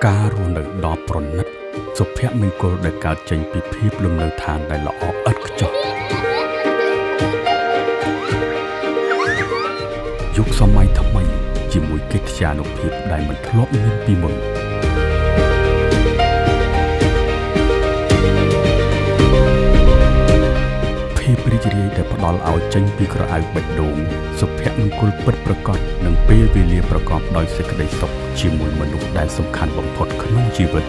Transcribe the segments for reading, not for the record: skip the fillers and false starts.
ការរស់នៅដ៏ប្រណិតសុភមង្គលដែលកើតចេញពីភាពលំនៅឋានដែលល្អឥតខ្ចោះយុគសម័យថ្មីជាមួយកិត្យានុភាពដែលមិនធ្លាប់មានពីមុនភាពរីករាយដែលផ្ដល់ឲ្យចេញពីក្រអៅបេះដូងសុភមង្គលពិតប្រាកដនិងពេលវេលាប្រកបដោយសេចក្តីសុខជាមួយមនុស្សដែលសំខាន់បំផុតក្នុងជីវិត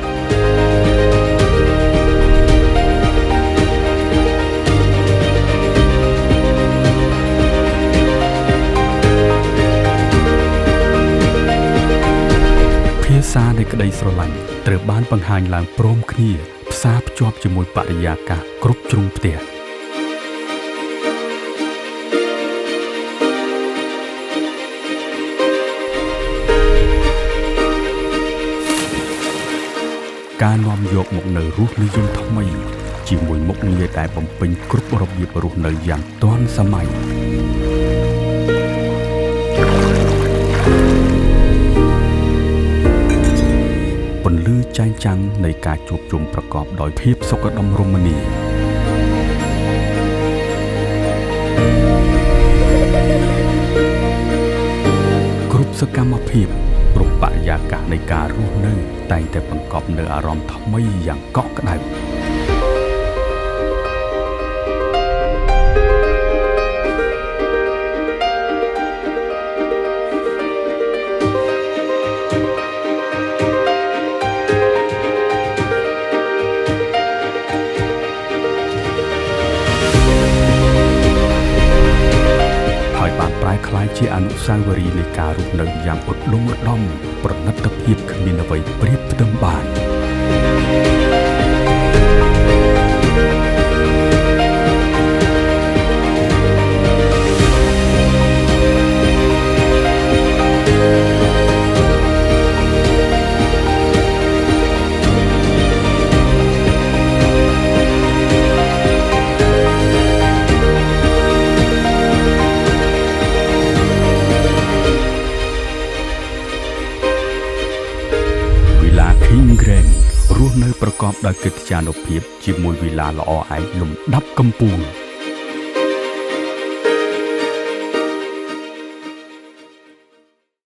ភាសានៃក្តីស្រឡាញ់ត្រូវបានបង្ហាញឡើងព្រមគ្នាផ្សារភ្ជាប់ជាមួយបរិយាកាសគ្រប់ជ្រុងផ្ទះការនាំយកមកនៅរសនិយមថ្មីជាមួយមុខងារដែលបំពេញគ្រប់របៀបរស់នៅយ៉ាងទាន់សម័យពន្លឺចែងចាំងនៃការជួបជុំប្រកបដោយភាពសុខដុមរមនាគ្រប់សកម្មភាពគ្រប់បរិយាកាសនៃការរស់នៅតែងតែបង្កប់នូវអារម្មណ៍ថ្មីយ៉ាងកក់ក្ដៅคล้ายជាអនុស្សាវរីយ៍នៃការរស់នៅយ៉ាងឧត្តមឧត្តមប្រណិតភាពគ្មានអ្វីប្រៀបផ្ទឹមបានរស់នៅប្រកបដោយកិត្យានុភាពជាមួយវិឡាល្អឯកលំដាប់កំពូល